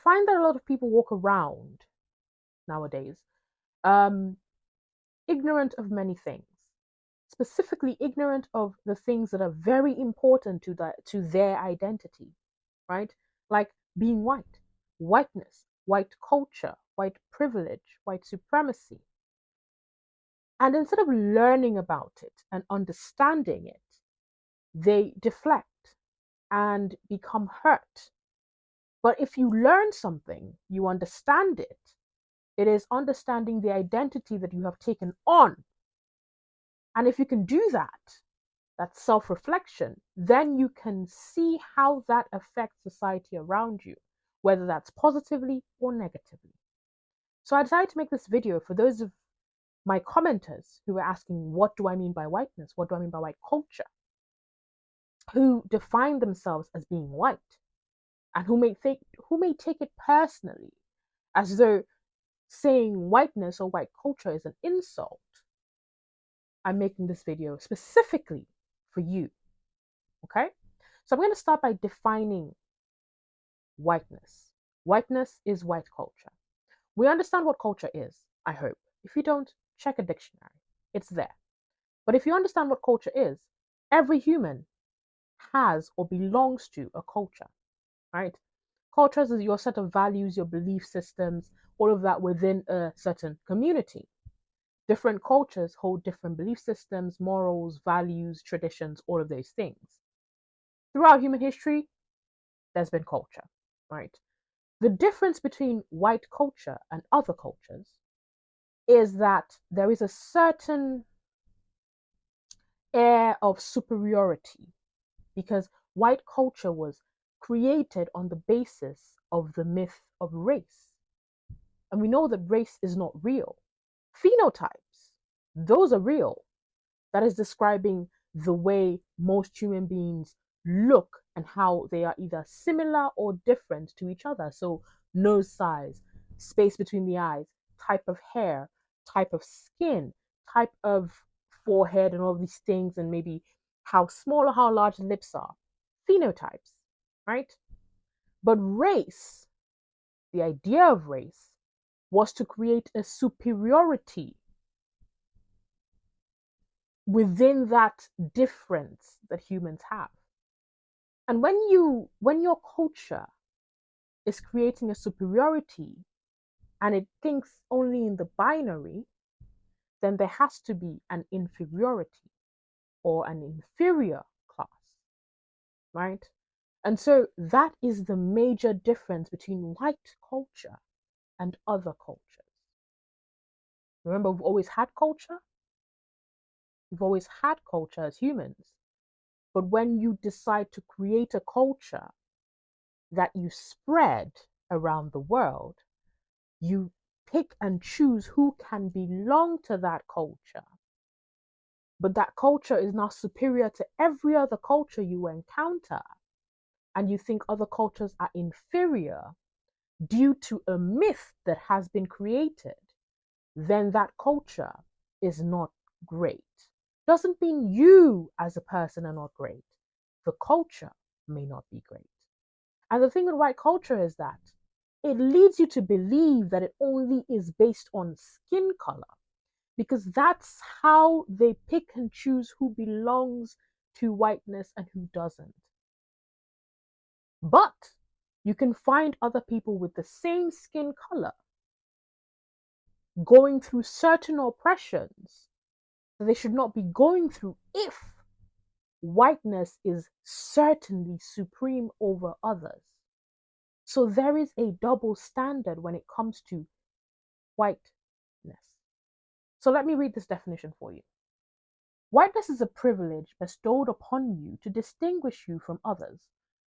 find that a lot of people walk around nowadays um, ignorant of many things, specifically ignorant of the things that are very important to their identity, right? Like being white, whiteness, white culture, white privilege, white supremacy. And instead of learning about it and understanding it, they deflect and become hurt. But if you learn something, you understand it, it is understanding the identity that you have taken on. And if you can do that, that self reflection, then you can see how that affects society around you, whether that's positively or negatively. So I decided to make this video for those of my commenters who were asking, what do I mean by whiteness? What do I mean by white culture? Who define themselves as being white and who may take it personally as though saying whiteness or white culture is an insult. I'm making this video specifically for you. Okay? So I'm going to start by defining whiteness. Whiteness is white culture. We understand what culture is, I hope. If you don't, check a dictionary. It's there. But if you understand what culture is, every human has or belongs to a culture, right? Cultures is your set of values, your belief systems, all of that within a certain community. Different cultures hold different belief systems, morals, values, traditions, all of those things. Throughout human history, there's been culture, right? The difference between white culture and other cultures is that there is a certain air of superiority because white culture was created on the basis of the myth of race. And we know that race is not real. Phenotypes, those are real. That is describing the way most human beings look and how they are either similar or different to each other. So, nose size, space between the eyes, type of hair, type of skin, type of forehead, and all these things, and maybe how small or how large the lips are. Phenotypes, right? But race, the idea of race, was to create a superiority within that difference that humans have. And when your culture is creating a superiority and it thinks only in the binary, then there has to be an inferiority or an inferior class, right? And so that is the major difference between white culture and other cultures. Remember, we've always had culture. We've always had culture as humans. But when you decide to create a culture that you spread around the world, you pick and choose who can belong to that culture. But that culture is now superior to every other culture you encounter. And you think other cultures are inferior due to a myth that has been created, then that culture is not great. Doesn't mean you as a person are not great. The culture may not be great. And the thing with white culture is that it leads you to believe that it only is based on skin color because that's how they pick and choose who belongs to whiteness and who doesn't. But you can find other people with the same skin color going through certain oppressions that they should not be going through if whiteness is certainly supreme over others. So there is a double standard when it comes to whiteness. So let me read this definition for you. Whiteness is a privilege bestowed upon you to distinguish you from others,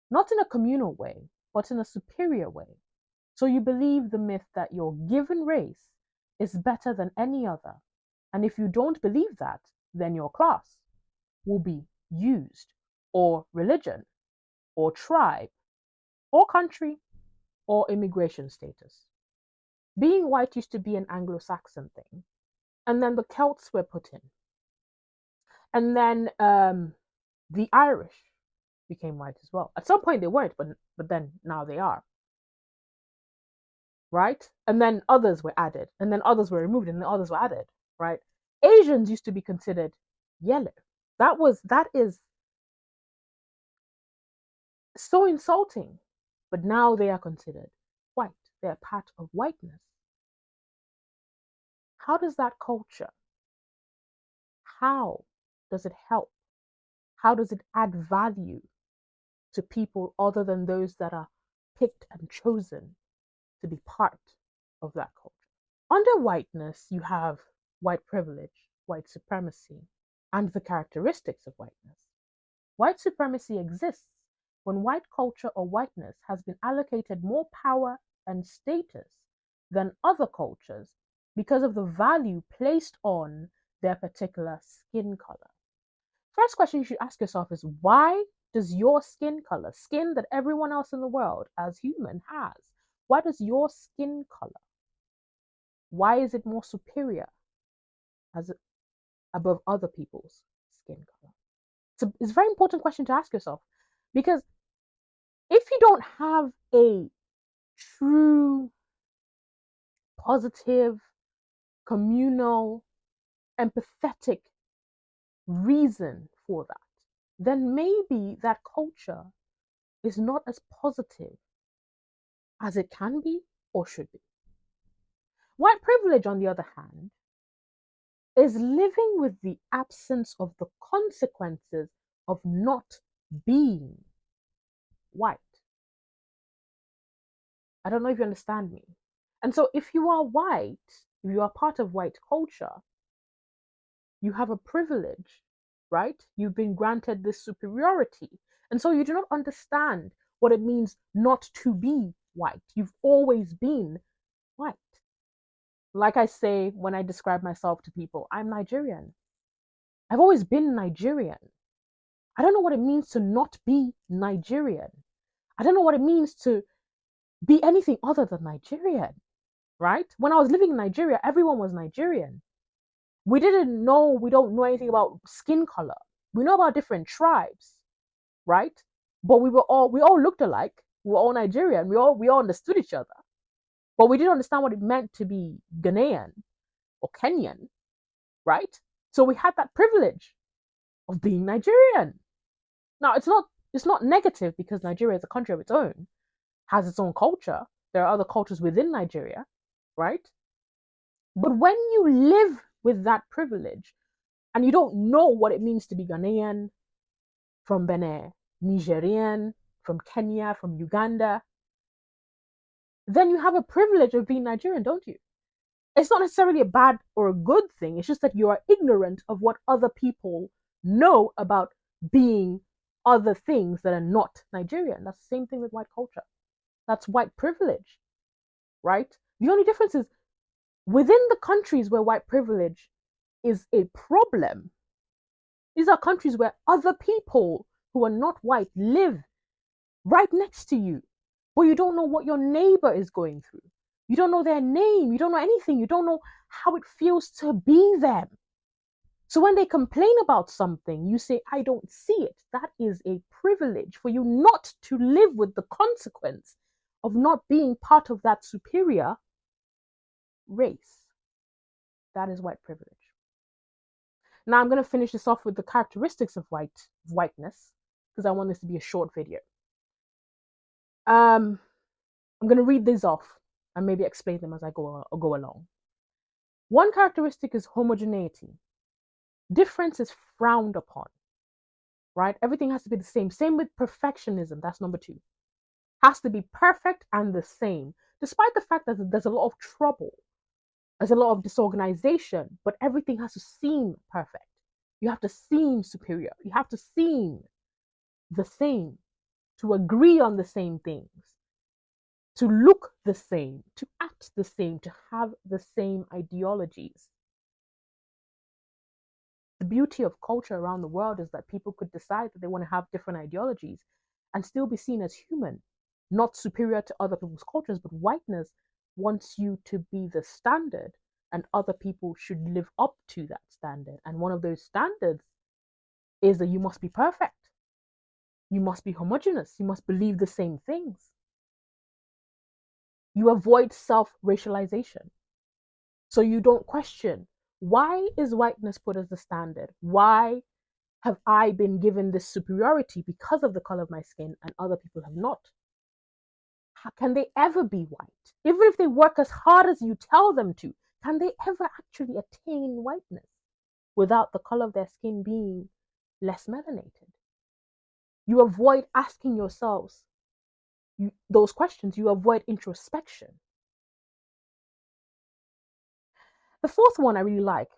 not in a communal way, but in a superior way. So you believe the myth that your given race is better than any other. And if you don't believe that, then your class will be used, or religion, or tribe, or country, or immigration status. Being white used to be an Anglo-Saxon thing, and then the Celts were put in. And then the Irish became white as well. At some point they weren't, but then now they are. right? And then others were added, and then others were removed, and then others were added, right? Asians used to be considered yellow. That is so insulting. But now they are considered white. They are part of whiteness. How does that culture, how does it help? How does it add value to people other than those that are picked and chosen to be part of that culture? Under whiteness, you have white privilege, white supremacy, and the characteristics of whiteness. White supremacy exists when white culture or whiteness has been allocated more power and status than other cultures because of the value placed on their particular skin color. First question you should ask yourself is, why does your skin color, skin that everyone else in the world as human has, why does your skin color, why is it more superior as above other people's skin color? It's a very important question to ask yourself, because if you don't have a true, positive, communal, empathetic reason for that, then maybe that culture is not as positive as it can be or should be. White privilege, on the other hand, is living with the absence of the consequences of not being white. I don't know if you understand me. And so if you are white, if you are part of white culture, you have a privilege, right? You've been granted this superiority. And so you do not understand what it means not to be white. You've always been white. Like I say when I describe myself to people, I'm Nigerian. I've always been Nigerian. I don't know what it means to not be Nigerian. I don't know what it means to be anything other than Nigerian, right? When I was living in Nigeria, everyone was Nigerian. We don't know anything about skin color. We know about different tribes, right? But we all looked alike. We were all Nigerian. We all understood each other. But we didn't understand what it meant to be Ghanaian or Kenyan, right? So we had that privilege of being Nigerian. Now it's not negative, because Nigeria is a country of its own, has its own culture. There are other cultures within Nigeria, right? But when you live with that privilege and you don't know what it means to be Ghanaian, from Benin, Nigerian, from Kenya, from Uganda, then you have a privilege of being Nigerian, don't you? It's not necessarily a bad or a good thing. It's just that you are ignorant of what other people know about being other things that are not Nigerian. That's the same thing with white culture. That's white privilege, right? The only difference is within the countries where white privilege is a problem, these are countries where other people who are not white live right next to you, but you don't know what your neighbor is going through. You don't know their name. You don't know anything. You don't know how it feels to be them. So when they complain about something, you say, I don't see it. That is a privilege for you not to live with the consequence of not being part of that superior race. That is white privilege. Now I'm going to finish this off with the characteristics of whiteness, because I want this to be a short video. I'm going to read these off and maybe explain them as I go along. One characteristic is homogeneity. Difference is frowned upon, right? Everything has to be the same. Same with perfectionism. That's number 2. Has to be perfect and the same, despite the fact that there's a lot of trouble, there's a lot of disorganization, but everything has to seem perfect. You have to seem superior. You have to seem the same, to agree on the same things, to look the same, to act the same, to have the same ideologies. The beauty of culture around the world is that people could decide that they want to have different ideologies and still be seen as human, not superior to other people's cultures. But whiteness wants you to be the standard, and other people should live up to that standard. And one of those standards is that you must be perfect. You must be homogeneous. You must believe the same things. You avoid self-racialization. So you don't question, why is whiteness put as the standard? Why have I been given this superiority because of the color of my skin and other people have not? How can they ever be white? Even if they work as hard as you tell them to, can they ever actually attain whiteness without the color of their skin being less melanated? You avoid asking yourselves those questions. You avoid introspection. The fourth one I really like: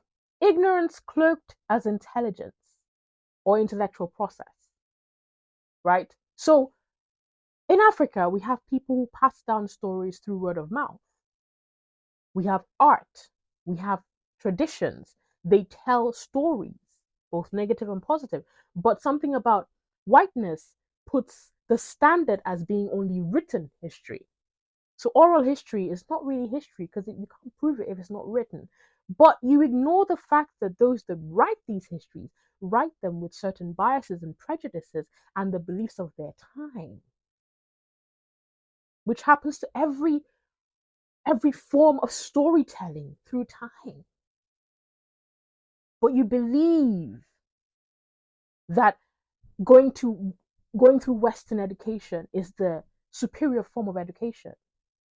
ignorance cloaked as intelligence or intellectual process, right? So in Africa, we have people who pass down stories through word of mouth. We have art, we have traditions. They tell stories, both negative and positive. But something about whiteness puts the standard as being only written history. So oral history is not really history because you can't prove it if it's not written. But you ignore the fact that those that write these histories write them with certain biases and prejudices and the beliefs of their time, which happens to every form of storytelling through time. But you believe that going to going through Western education is the superior form of education.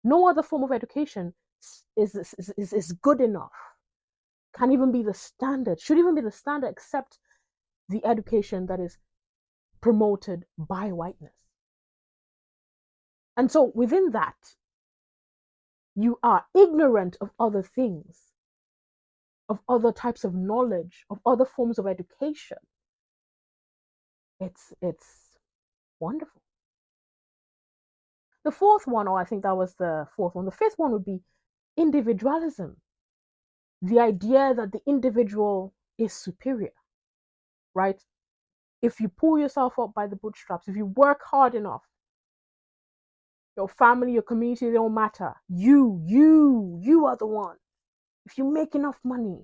No other form of education is good enough, can even be the standard, should even be the standard, except the education that is promoted by whiteness. And so within that, you are ignorant of other things, of other types of knowledge, of other forms of education. It's wonderful. The fourth one, or I think that was the fourth one, the fifth one would be individualism. The idea that the individual is superior, right? If you pull yourself up by the bootstraps, if you work hard enough, your family, your community, they don't matter. You are the one. If you make enough money,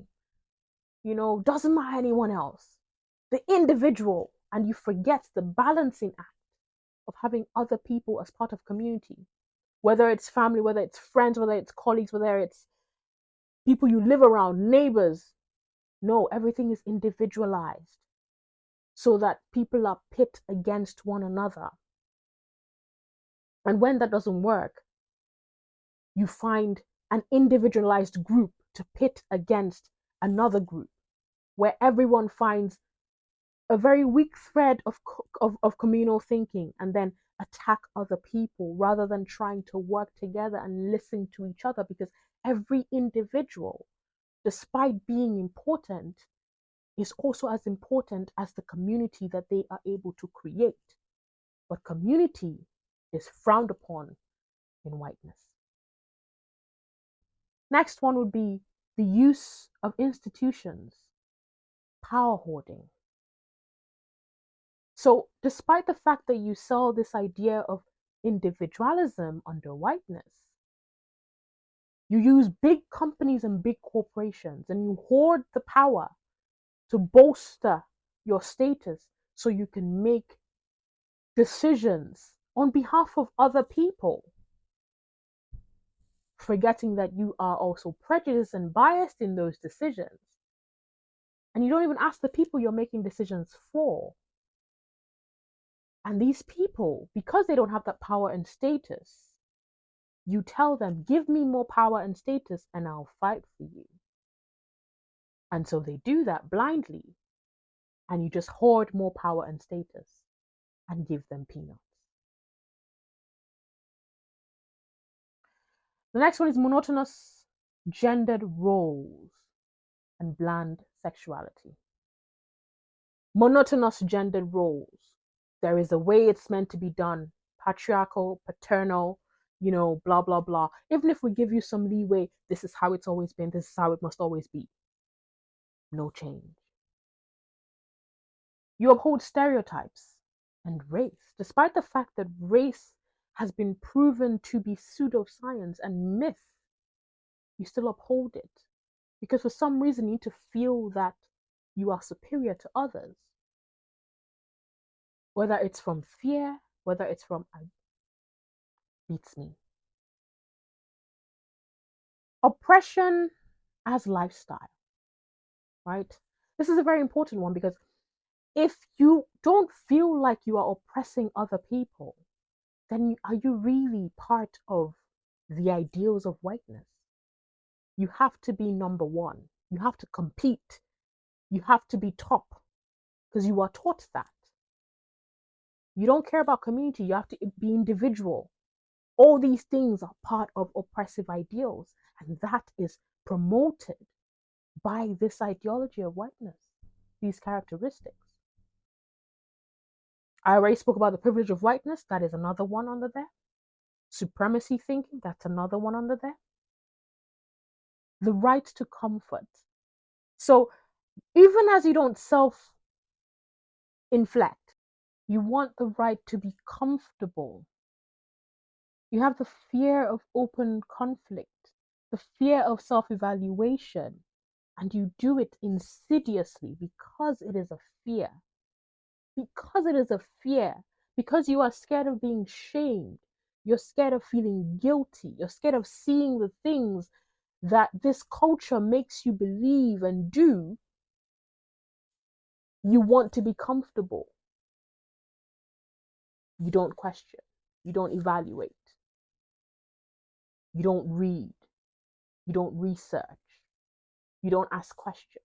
doesn't matter anyone else. The individual, and you forget the balancing act of having other people as part of community, whether it's family, whether it's friends, whether it's colleagues, whether it's people you live around, neighbors. No, everything is individualized so that people are pit against one another. And when that doesn't work, you find an individualized group to pit against another group where everyone finds a very weak thread of communal thinking and then attack other people rather than trying to work together and listen to each other, because every individual, despite being important, is also as important as the community that they are able to create. But community is frowned upon in whiteness. Next one would be the use of institutions, power hoarding. So, despite the fact that you sell this idea of individualism under whiteness, you use big companies and big corporations and you hoard the power to bolster your status so you can make decisions on behalf of other people, forgetting that you are also prejudiced and biased in those decisions. And you don't even ask the people you're making decisions for. And these people, because they don't have that power and status, you tell them, give me more power and status and I'll fight for you. And so they do that blindly, and you just hoard more power and status and give them peanuts. The next one is monotonous gendered roles and bland sexuality. Monotonous gendered roles. There is a way it's meant to be done, patriarchal, paternal, blah, blah, blah. Even if we give you some leeway, this is how it's always been, this is how it must always be. No change. You uphold stereotypes and race, despite the fact that race has been proven to be pseudoscience and myth. You still uphold it because for some reason you need to feel that you are superior to others. Whether it's from fear, whether it's from beats me. Oppression as lifestyle, right? This is a very important one because if you don't feel like you are oppressing other people, then are you really part of the ideals of whiteness? You have to be number one. You have to compete. You have to be top because you are taught that. You don't care about community. You have to be individual. All these things are part of oppressive ideals, and that is promoted by this ideology of whiteness, these characteristics. I already spoke about the privilege of whiteness. That is another one under there. Supremacy thinking. That's another one under there. The right to comfort. So even as you don't self inflect, you want the right to be comfortable. You have the fear of open conflict, the fear of self evaluation, and you do it insidiously because it is a fear. Because it is a fear, because you are scared of being shamed, you're scared of feeling guilty, you're scared of seeing the things that this culture makes you believe and do, you want to be comfortable. You don't question, you don't evaluate, you don't read, you don't research, you don't ask questions.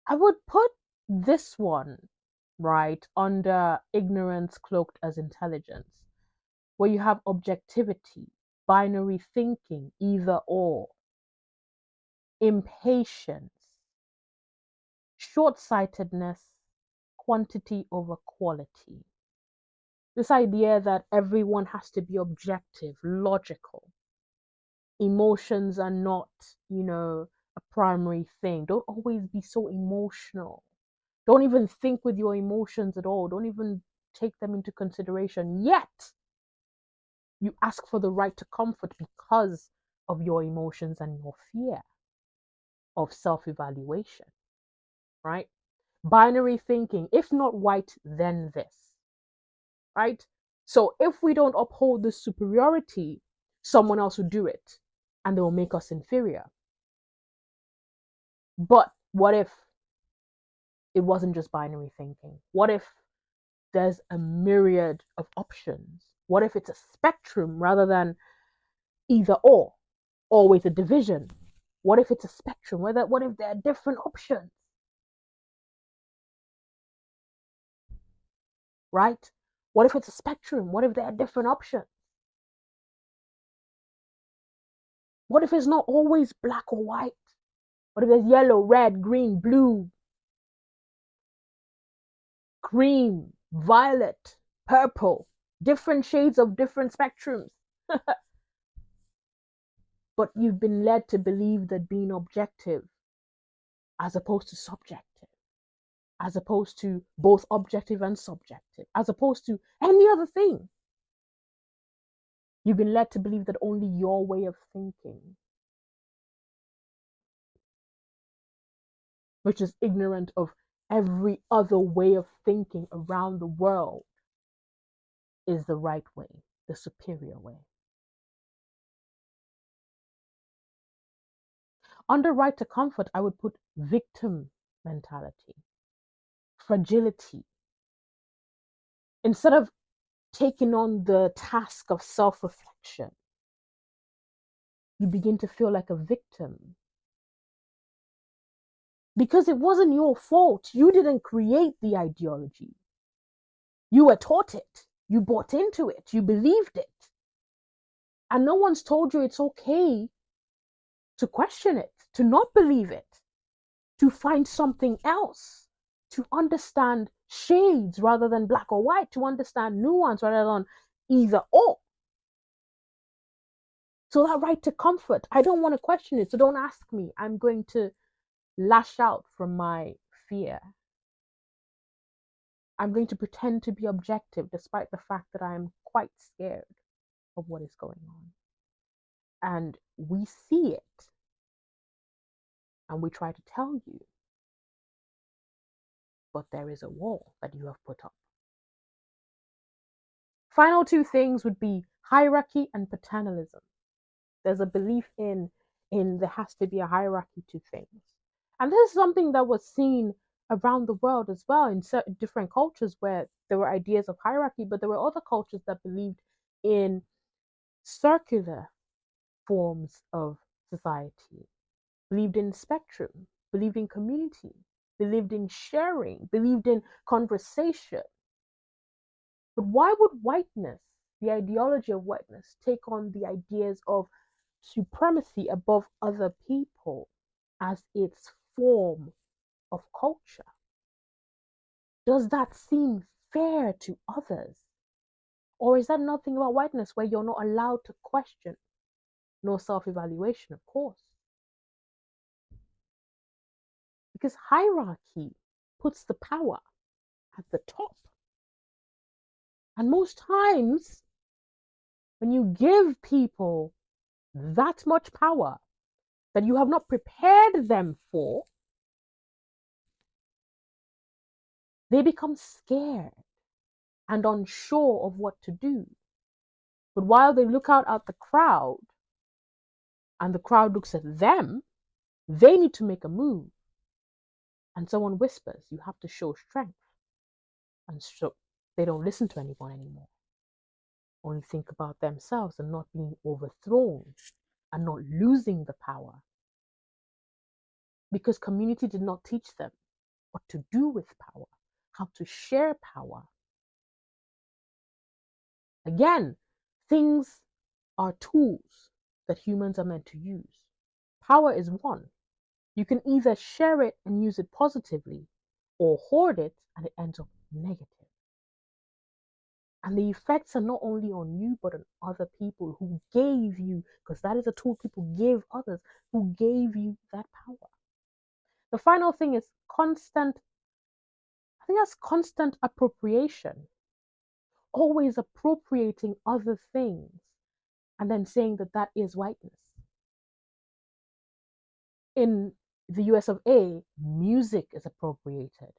I would put this one, right, under ignorance cloaked as intelligence, where you have objectivity, binary thinking, either or, impatience, short sightedness, quantity over quality. This idea that everyone has to be objective, logical. Emotions are not, a primary thing. Don't always be so emotional. Don't even think with your emotions at all. Don't even take them into consideration. Yet, you ask for the right to comfort because of your emotions and your fear of self evaluation, right? Binary thinking, if not white, then this, right? So if we don't uphold this superiority, someone else will do it and they will make us inferior. But what if it wasn't just binary thinking? What if there's a myriad of options? What if it's a spectrum rather than either or, always a division? What if it's a spectrum? What if there are different options? Right? What if it's a spectrum? What if there are different options? What if it's not always black or white? What if there's yellow, red, green, blue, cream, violet, purple, different shades of different spectrums? But you've been led to believe that being objective as opposed to subjective, as opposed to both objective and subjective, as opposed to any other thing. You've been led to believe that only your way of thinking, which is ignorant of every other way of thinking around the world, is the right way, the superior way. Under right to comfort, I would put victim mentality, fragility. Instead of taking on the task of self reflection, you begin to feel like a victim because it wasn't your fault. You didn't create the ideology. You were taught it. You bought into it. You believed it. And no one's told you it's okay to question it, to not believe it, to find something else, to understand shades rather than black or white, to understand nuance rather than either or. So that right to comfort, I don't want to question it. So don't ask me. I'm going to lash out from my fear. I'm going to pretend to be objective despite the fact that I'm quite scared of what is going on. And we see it and we try to tell you, but there is a wall that you have put up. Final two things would be hierarchy and paternalism. There's a belief in there has to be a hierarchy to things. And this is something that was seen around the world as well in certain different cultures where there were ideas of hierarchy, but there were other cultures that believed in circular forms of society, believed in spectrum, believed in community, believed in sharing, believed in conversation. But why would whiteness, the ideology of whiteness, take on the ideas of supremacy above other people as its form of culture? Does that seem fair to others? Or is that nothing about whiteness where you're not allowed to question? No self evaluation, of course. Because hierarchy puts the power at the top. And most times, when you give people that much power that you have not prepared them for, they become scared and unsure of what to do. But while they look out at the crowd and the crowd looks at them, they need to make a move. And someone whispers, you have to show strength. And so they don't listen to anyone anymore. Only think about themselves and not being overthrown and not losing the power. Because community did not teach them what to do with power, how to share power. Again, things are tools that humans are meant to use. Power is one. You can either share it and use it positively or hoard it and it ends up negative. And the effects are not only on you, but on other people who gave you, because that is a tool people give others, who gave you that power. The final thing is I think that's constant appropriation. Always appropriating other things and then saying that that is whiteness. In the US of A, music is appropriated.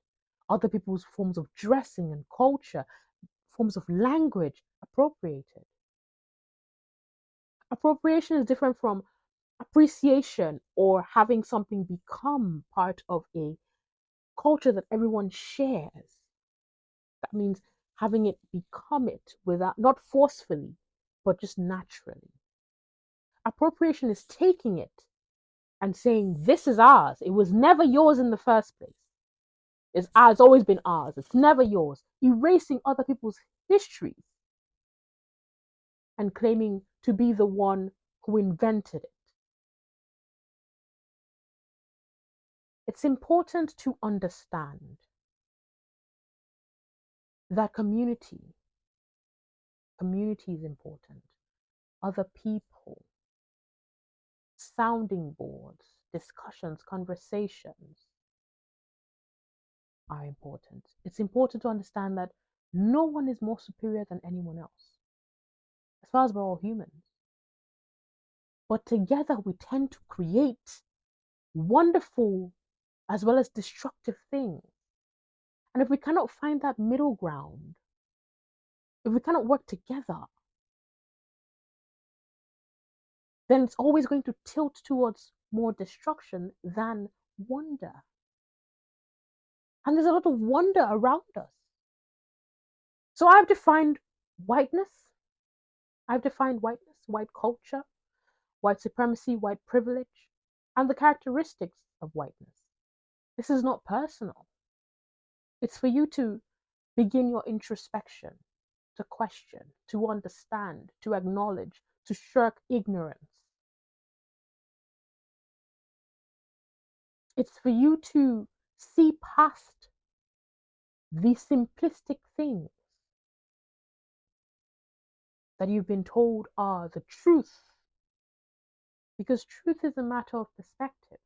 Other people's forms of dressing and culture, forms of language, appropriated. Appropriation is different from appreciation or having something become part of a culture that everyone shares. That means having it become it without, not forcefully, but just naturally. Appropriation is taking it and saying, this is ours. It was never yours in the first place. It's ours, it's always been ours. It's never yours. Erasing other people's histories and claiming to be the one who invented it. It's important to understand that community is important. Other people, sounding boards, discussions, conversations are important. It's important to understand that no one is more superior than anyone else, as far as we're all humans. But together we tend to create wonderful as well as destructive things. And if we cannot find that middle ground, if we cannot work together, then it's always going to tilt towards more destruction than wonder. And there's a lot of wonder around us. So I've defined whiteness. White culture, white supremacy, white privilege, and the characteristics of whiteness. This is not personal. It's for you to begin your introspection, to question, to understand, to acknowledge, to shirk ignorance. It's for you to see past the simplistic things that you've been told are the truth. Because truth is a matter of perspective.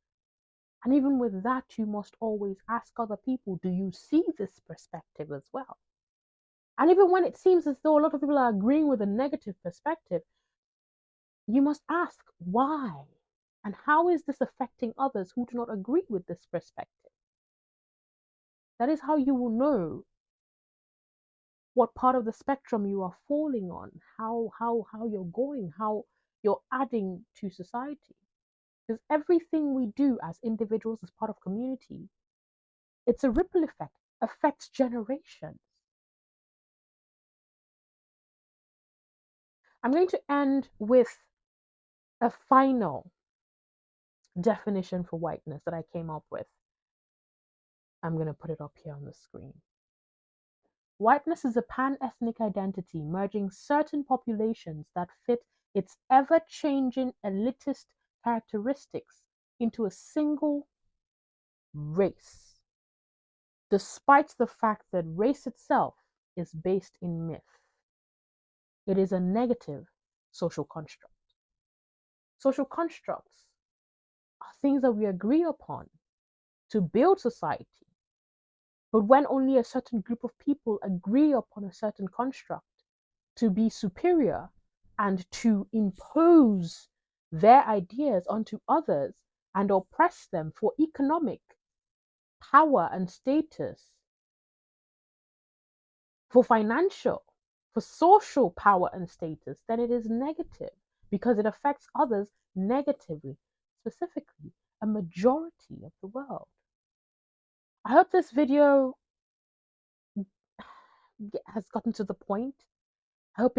And even with that, you must always ask other people, do you see this perspective as well? And even when it seems as though a lot of people are agreeing with a negative perspective, you must ask why? And how is this affecting others who do not agree with this perspective? That is how you will know what part of the spectrum you are falling on, how you're going, how you're adding to society. Because everything we do as individuals, as part of community, it's a ripple effect, affects generations. I'm going to end with a final definition for whiteness that I came up with. I'm going to put it up here on the screen. Whiteness is a pan-ethnic identity merging certain populations that fit its ever-changing elitist characteristics into a single race, despite the fact that race itself is based in myth. It is a negative social construct. Social constructs are things that we agree upon to build society. But when only a certain group of people agree upon a certain construct to be superior and to impose their ideas onto others and oppress them for economic power and status, for financial, for social power and status, then it is negative because it affects others negatively, specifically a majority of the world. I hope this video has gotten to the point. I hope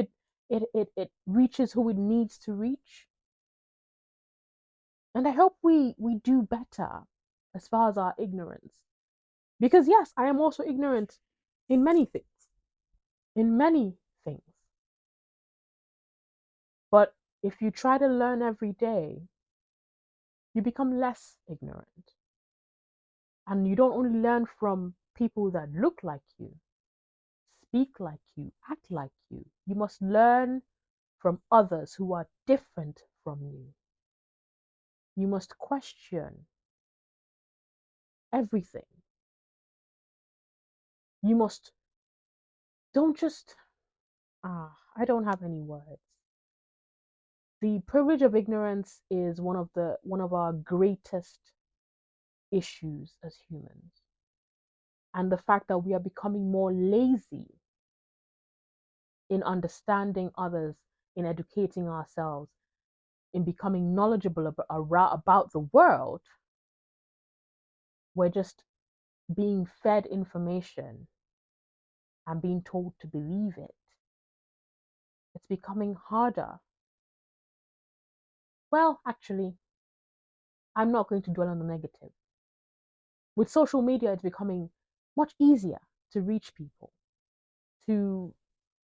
it reaches who it needs to reach. And I hope we do better as far as our ignorance. Because yes, I am also ignorant in many things. In many things. But if you try to learn every day, you become less ignorant. And you don't only learn from people that look like you, speak like you, act like you. You must learn from others who are different from you. You must question everything. You must, don't just, I don't have any words. The privilege of ignorance is one of our greatest issues as humans. And the fact that we are becoming more lazy in understanding others, in educating ourselves, in becoming knowledgeable about the world, we're just being fed information and being told to believe it. It's becoming harder. Well, actually, I'm not going to dwell on the negative. With social media, it's becoming much easier to reach people, to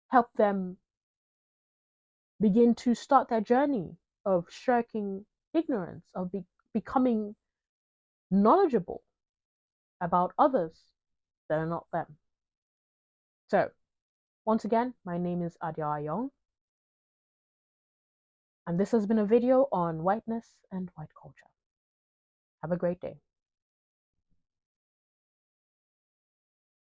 help them begin to start their journey of shirking ignorance, of becoming knowledgeable about others that are not them. So, once again, my name is Adia Ayong, and this has been a video on whiteness and white culture. Have a great day.